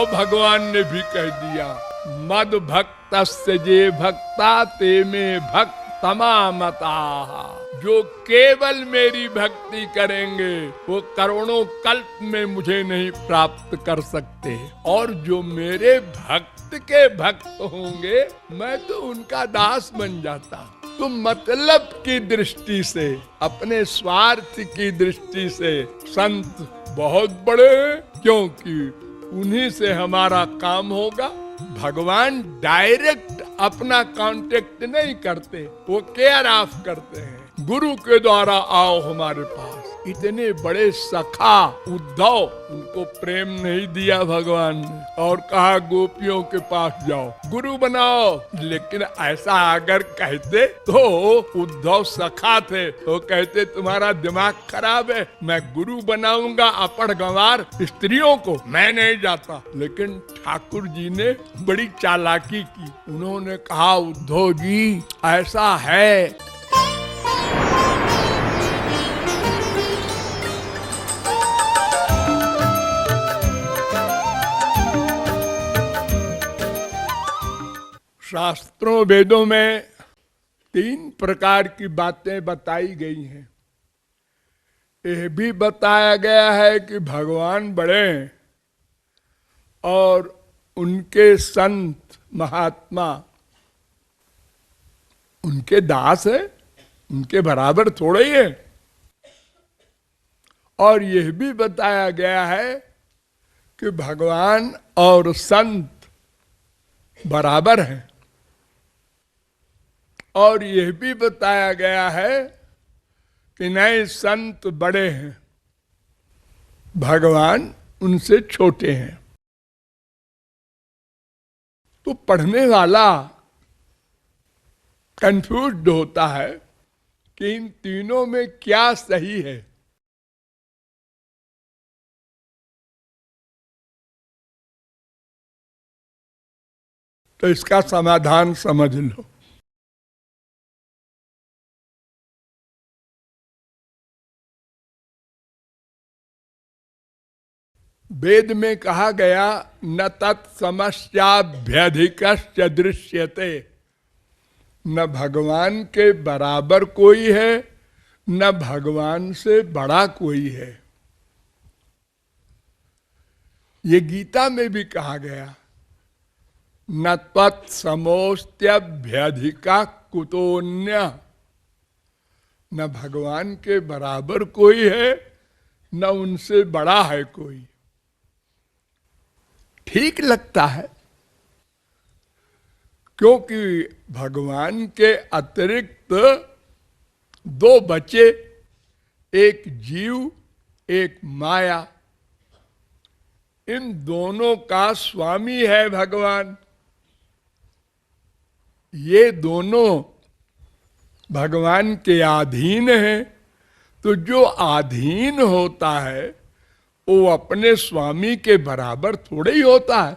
और भगवान ने भी कह दिया, मद भक्तस्य जे भक्ता ते में भक्त तमामता। जो केवल मेरी भक्ति करेंगे वो करोड़ों कल्प में मुझे नहीं प्राप्त कर सकते, और जो मेरे भक्त के भक्त होंगे मैं तो उनका दास बन जाता। तो मतलब की दृष्टि से, अपने स्वार्थ की दृष्टि से संत बहुत बड़े हैं, क्योंकि उन्हीं से हमारा काम होगा। भगवान डायरेक्ट अपना कांटेक्ट नहीं करते, वो केयर ऑफ करते हैं। गुरु के द्वारा आओ हमारे पास। इतने बड़े सखा उद्धव, उनको प्रेम नहीं दिया भगवान ने और कहा गोपियों के पास जाओ गुरु बनाओ। लेकिन ऐसा अगर कहते तो उद्धव सखा थे तो कहते तुम्हारा दिमाग खराब है, मैं गुरु बनाऊंगा अपढ़ गंवार स्त्रियों को, मैं नहीं जाता। लेकिन ठाकुर जी ने बड़ी चालाकी की, उन्होंने कहा उद्धव जी ऐसा है। शास्त्रों वेदों में 3 प्रकार की बातें बताई गई हैं। यह भी बताया गया है कि भगवान बड़े हैं और उनके संत महात्मा उनके दास है, उनके बराबर थोड़े ही है। और यह भी बताया गया है कि भगवान और संत बराबर हैं। और यह भी बताया गया है कि नहीं, संत बड़े हैं, भगवान उनसे छोटे हैं। तो पढ़ने वाला कंफ्यूज्ड होता है कि इन तीनों में क्या सही है। तो इसका समाधान समझ लो। वेद में कहा गया न तत्समस्याभ्यधिकश्च दृश्यते, न भगवान के बराबर कोई है न भगवान से बड़ा कोई है। ये गीता में भी कहा गया न तत्समोस्त्यभ्यधिका कुतोन्य, न भगवान के बराबर कोई है न उनसे बड़ा है कोई। ठीक लगता है, क्योंकि भगवान के अतिरिक्त 2 बचे, एक जीव एक माया। इन दोनों का स्वामी है भगवान। ये दोनों भगवान के अधीन हैं। तो जो अधीन होता है वो अपने स्वामी के बराबर थोड़े ही होता है।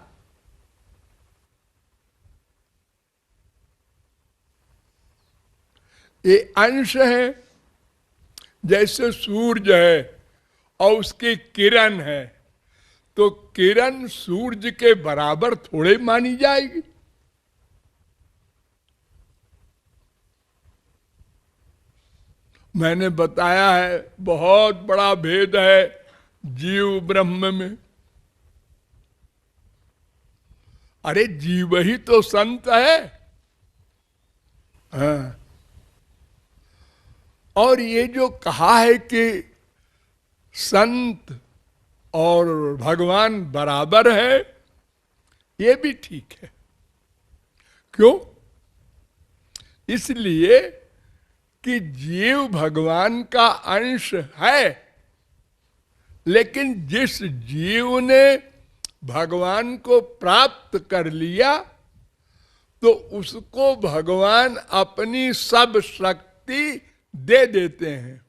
ये अंश है, जैसे सूर्य है और उसकी किरण है, तो किरण सूर्य के बराबर थोड़े मानी जाएगी। मैंने बताया है बहुत बड़ा भेद है जीव ब्रह्म में। अरे जीव ही तो संत है। हाँ। और ये जो कहा है कि संत और भगवान बराबर है, ये भी ठीक है। क्यों? इसलिए कि जीव भगवान का अंश है, लेकिन जिस जीव ने भगवान को प्राप्त कर लिया तो उसको भगवान अपनी सब शक्ति दे देते हैं।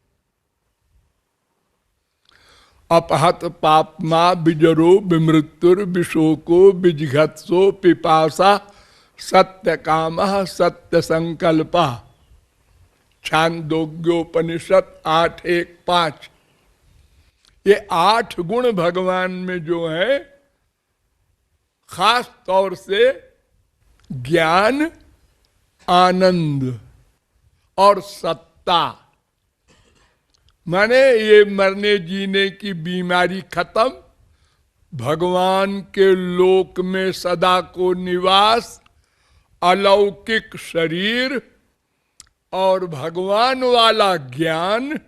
अपहत पापमा बिजरो विमृत्युर विशोको विजिघत्सो पिपासा सत्य काम सत्य संकल्प। छांदोग्योपनिषद 8:1-5। ये 8 गुण भगवान में जो है खास तौर से ज्ञान, आनंद और सत्ता, माने ये मरने जीने की बीमारी खत्म, भगवान के लोक में सदा को निवास, अलौकिक शरीर और भगवान वाला ज्ञान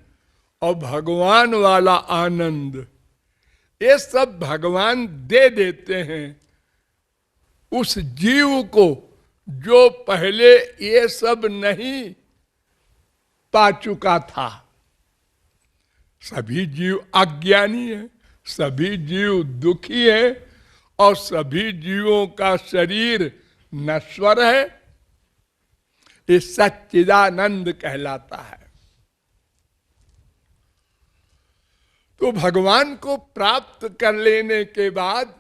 और भगवान वाला आनंद, ये सब भगवान दे देते हैं उस जीव को जो पहले ये सब नहीं पा चुका था। सभी जीव अज्ञानी हैं, सभी जीव दुखी हैं और सभी जीवों का शरीर नश्वर है। ये सच्चिदानंद कहलाता है। तो भगवान को प्राप्त कर लेने के बाद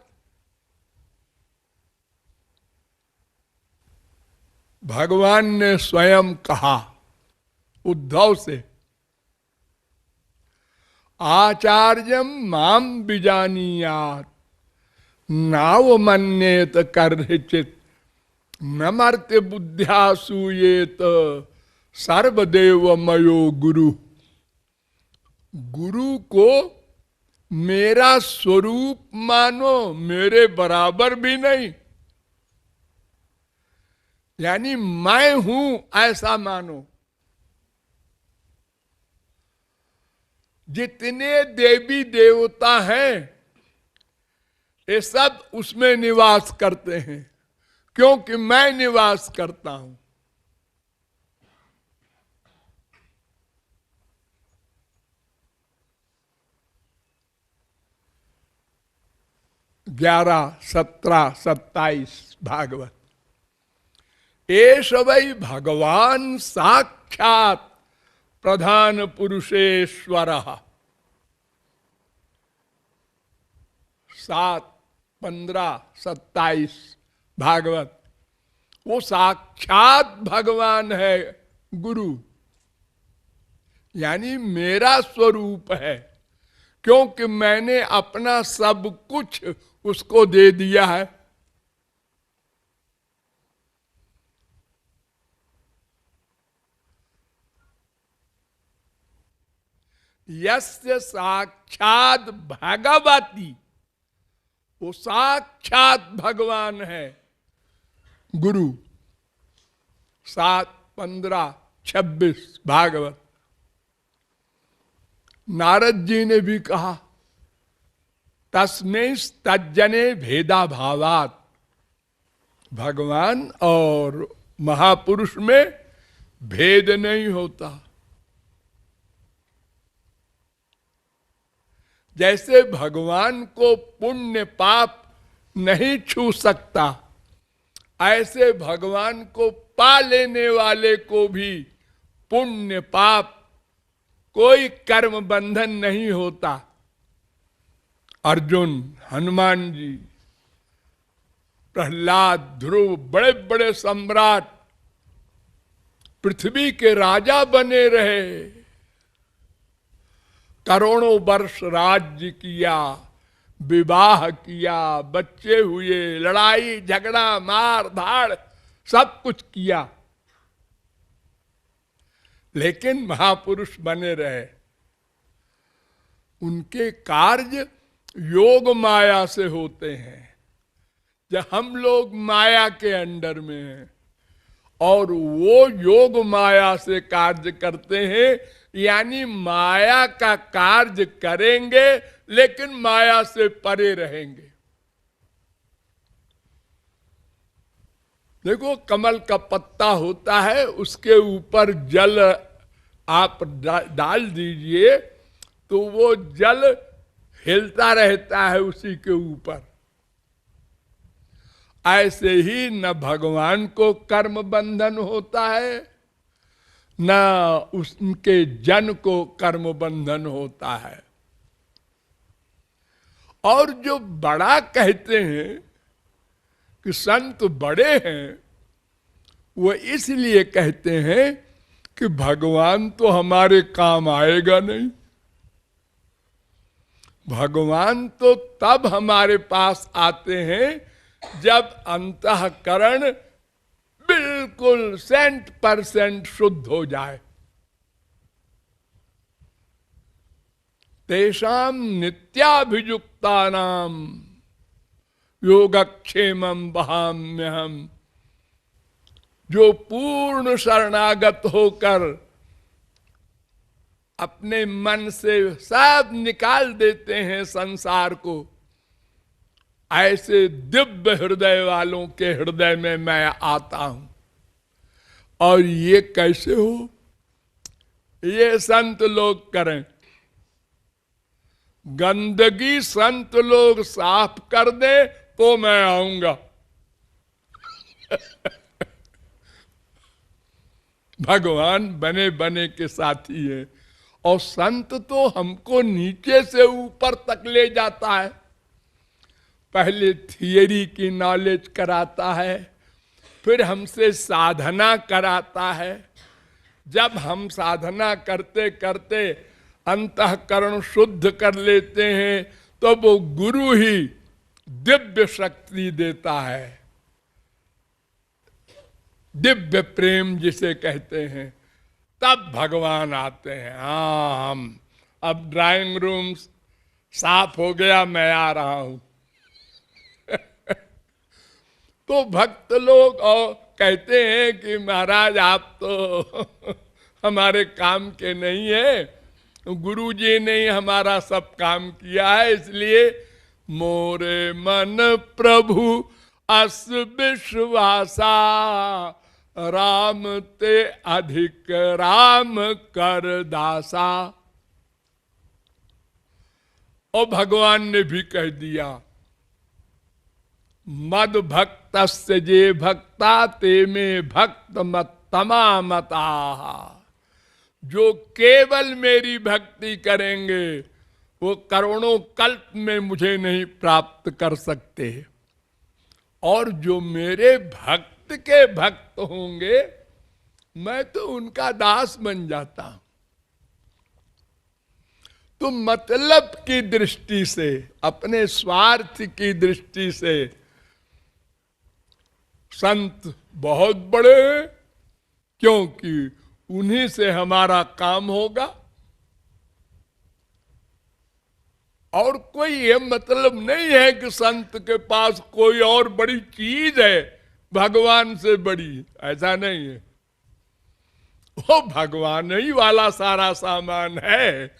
भगवान ने स्वयं कहा उद्धव से, आचार्यम माम विजानीयात् नाव मन्येत कर्हिचित् न मर्त्य बुद्ध्या सूयेत सर्वदेव मयो गुरु। गुरु को मेरा स्वरूप मानो, मेरे बराबर भी नहीं, यानी मैं हूं ऐसा मानो। जितने देवी देवता हैं ये सब उसमें निवास करते हैं, क्योंकि मैं निवास करता हूं। ग्यारह, 17, 27 भागवत। एष वै भगवान साक्षात प्रधान पुरुषेश्वर। 7, 15, 27 भागवत। वो साक्षात भगवान है गुरु, यानी मेरा स्वरूप है, क्योंकि मैंने अपना सब कुछ उसको दे दिया है। यस्य साक्षात भगवती, वो साक्षात भगवान है गुरु। 7, 15, 26 भागवत। नारद जी ने भी कहा, तस्मै तज्जने भेदा भावात। भगवान और महापुरुष में भेद नहीं होता। जैसे भगवान को पुण्य पाप नहीं छू सकता, ऐसे भगवान को पा लेने वाले को भी पुण्य पाप कोई कर्म बंधन नहीं होता। अर्जुन, हनुमान जी, प्रहलाद, ध्रुव, बड़े बड़े सम्राट पृथ्वी के राजा बने रहे, करोड़ों वर्ष राज्य किया, विवाह किया, बच्चे हुए, लड़ाई झगड़ा मार धाड़ सब कुछ किया, लेकिन महापुरुष बने रहे। उनके कार्य योग माया से होते हैं। जब हम लोग माया के अंडर में हैं और वो योग माया से कार्य करते हैं, यानी माया का कार्य करेंगे लेकिन माया से परे रहेंगे। देखो, कमल का पत्ता होता है, उसके ऊपर जल आप डाल दीजिए तो वो जल हिलता रहता है उसी के ऊपर। ऐसे ही न भगवान को कर्म बंधन होता है, न उनके जन को कर्म बंधन होता है। और जो बड़ा कहते हैं कि संत बड़े हैं, वो इसलिए कहते हैं कि भगवान तो हमारे काम आएगा नहीं। भगवान तो तब हमारे पास आते हैं जब अंतःकरण बिल्कुल 100% शुद्ध हो जाए। तेषाम नित्याभियुक्तानाम योगक्षेमं वहाम्यहम्। जो पूर्ण शरणागत होकर अपने मन से सब निकाल देते हैं संसार को, ऐसे दिव्य हृदय वालों के हृदय में मैं आता हूं। और ये कैसे हो? ये संत लोग करें। गंदगी संत लोग साफ कर दे तो मैं आऊंगा। भगवान बने बने के साथी है। और संत तो हमको नीचे से ऊपर तक ले जाता है। पहले थियरी की नॉलेज कराता है, फिर हमसे साधना कराता है। जब हम साधना करते करते अंतःकरण शुद्ध कर लेते हैं तो वो गुरु ही दिव्य शक्ति देता है, दिव्य प्रेम जिसे कहते हैं। तब भगवान आते हैं। हाँ, हम अब ड्राइंग रूम साफ हो गया, मैं आ रहा हूं। तो भक्त लोग और कहते हैं कि महाराज आप तो हमारे काम के नहीं है, गुरु जी ने हमारा सब काम किया है, इसलिए मोरे मन प्रभु अस विश्वासा, राम ते अधिक राम कर दासा। और भगवान ने भी कह दिया, मद भक्तस्य जे भक्ता ते में भक्त मत्तमा मता। जो केवल मेरी भक्ति करेंगे वो करोड़ों कल्प में मुझे नहीं प्राप्त कर सकते। और जो मेरे भक्त के भक्त होंगे मैं तो उनका दास बन जाता हूं। तो मतलब की दृष्टि से, अपने स्वार्थ की दृष्टि से संत बहुत बड़े हैं, क्योंकि उन्हीं से हमारा काम होगा। और कोई ये मतलब नहीं है कि संत के पास कोई और बड़ी चीज है भगवान से बड़ी, ऐसा नहीं है। वो भगवान ही वाला सारा सामान है,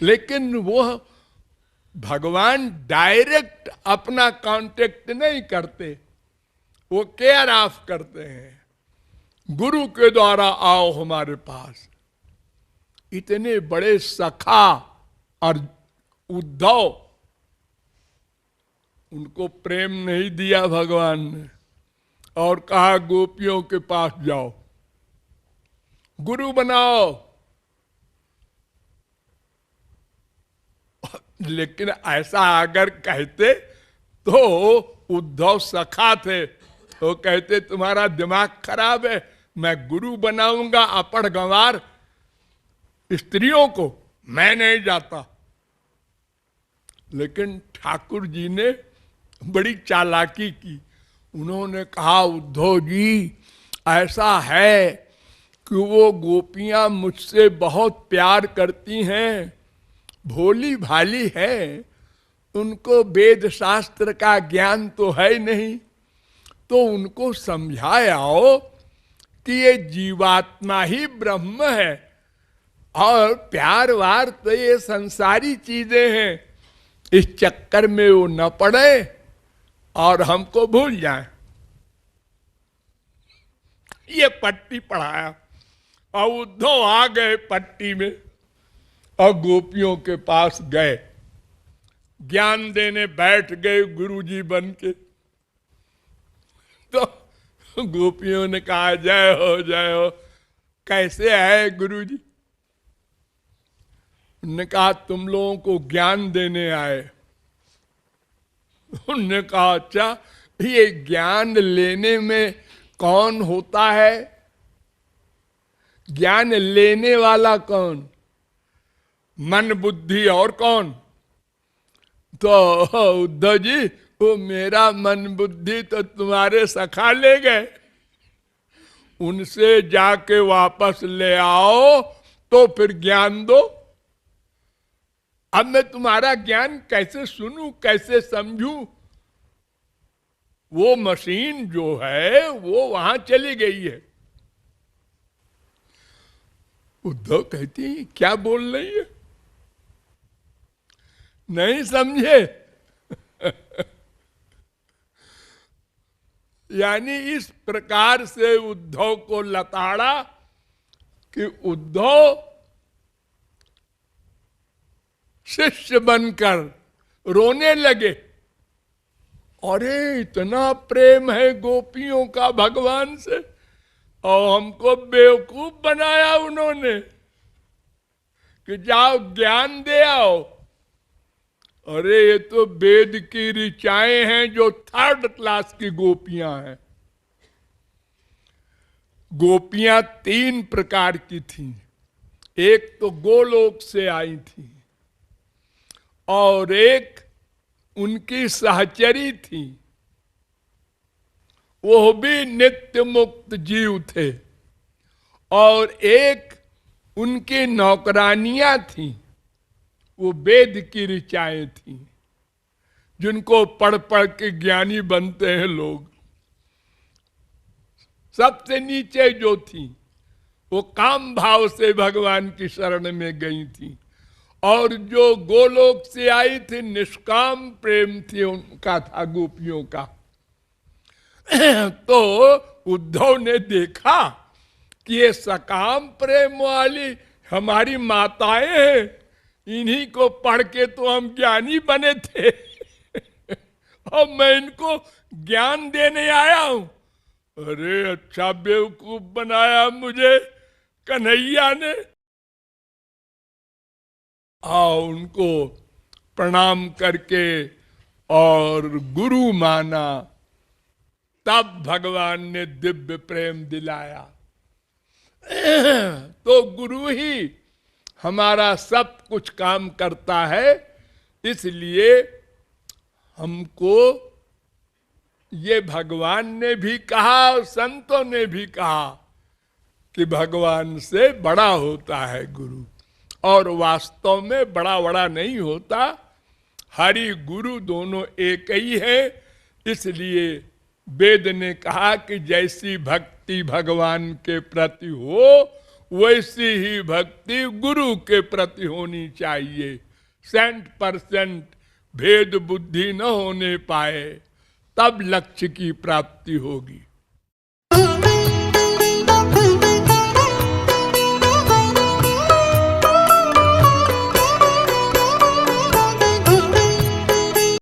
लेकिन वो भगवान डायरेक्ट अपना कांटेक्ट नहीं करते, वो केयर ऑफ करते हैं। गुरु के द्वारा आओ हमारे पास। इतने बड़े सखा और उद्धव, उनको प्रेम नहीं दिया भगवान ने और कहा गोपियों के पास जाओ, गुरु बनाओ। लेकिन ऐसा अगर कहते तो उद्धव सखा थे, वो कहते तुम्हारा दिमाग खराब है, मैं गुरु बनाऊंगा अपढ़ गंवार स्त्रियों को, मैं नहीं जाता। लेकिन ठाकुर जी ने बड़ी चालाकी की। उन्होंने कहा उद्धव जी ऐसा है कि वो गोपियां मुझसे बहुत प्यार करती हैं, भोली भाली है, उनको वेद शास्त्र का ज्ञान तो है नहीं, तो उनको समझाओ कि ये जीवात्मा ही ब्रह्म है और प्यार वार तो ये संसारी चीजें हैं, इस चक्कर में वो न पड़े और हमको भूल जाए। ये पट्टी पढ़ाया और उद्धव आ गए पट्टी में और गोपियों के पास गए, ज्ञान देने बैठ गए गुरुजी बन के। तो गोपियों ने कहा जय हो जय हो, कैसे आए गुरुजी? उन्होंने कहा तुम लोगों को ज्ञान देने आए। उन्होंने कहा अच्छा, ये ज्ञान लेने में कौन होता है? ज्ञान लेने वाला कौन? मन बुद्धि और कौन? तो उद्धव जी वो मेरा मन बुद्धि तो तुम्हारे सखा ले गए, उनसे जाके वापस ले आओ तो फिर ज्ञान दो। अब मैं तुम्हारा ज्ञान कैसे सुनूं, कैसे समझूं? वो मशीन जो है वो वहां चली गई है। उद्धव कहती क्या बोल रही है, नहीं समझे? यानी इस प्रकार से उद्धव को लताड़ा कि उद्धव शिष्य बनकर रोने लगे। अरे इतना प्रेम है गोपियों का भगवान से, और हमको बेवकूफ बनाया उन्होंने कि जाओ ज्ञान दे आओ। अरे ये तो वेद की ऋचाएं हैं जो 3rd क्लास की गोपियां हैं। गोपियां 3 प्रकार की थीं। एक तो गोलोक से आई थी, और एक उनकी सहचरी थी, वो भी नित्य मुक्त जीव थे, और एक उनकी नौकरानियां थी, वो वेद की ऋचाएं थी, जिनको पढ़ पढ़ के ज्ञानी बनते हैं लोग। सबसे नीचे जो थी वो काम भाव से भगवान की शरण में गई थी, और जो गोलोक से आई थी निष्काम प्रेम थी उनका था, गोपियों का। तो उद्धव ने देखा कि ये सकाम प्रेम वाली हमारी माताएं हैं, इन्हीं को पढ़ के तो हम ज्ञानी बने थे। और मैं इनको ज्ञान देने आया हूं। अरे अच्छा बेवकूफ बनाया मुझे कन्हैया ने। उनको प्रणाम करके और गुरु माना, तब भगवान ने दिव्य प्रेम दिलाया। तो गुरु ही हमारा सब कुछ काम करता है, इसलिए हमको ये भगवान ने भी कहा, संतों ने भी कहा कि भगवान से बड़ा होता है गुरु, और वास्तव में बड़ा बड़ा नहीं होता। हरि गुरु दोनों एक ही है। इसलिए वेद ने कहा कि जैसी भक्ति भगवान के प्रति हो वैसी ही भक्ति गुरु के प्रति होनी चाहिए। 100% भेद बुद्धि न होने पाए, तब लक्ष्य की प्राप्ति होगी।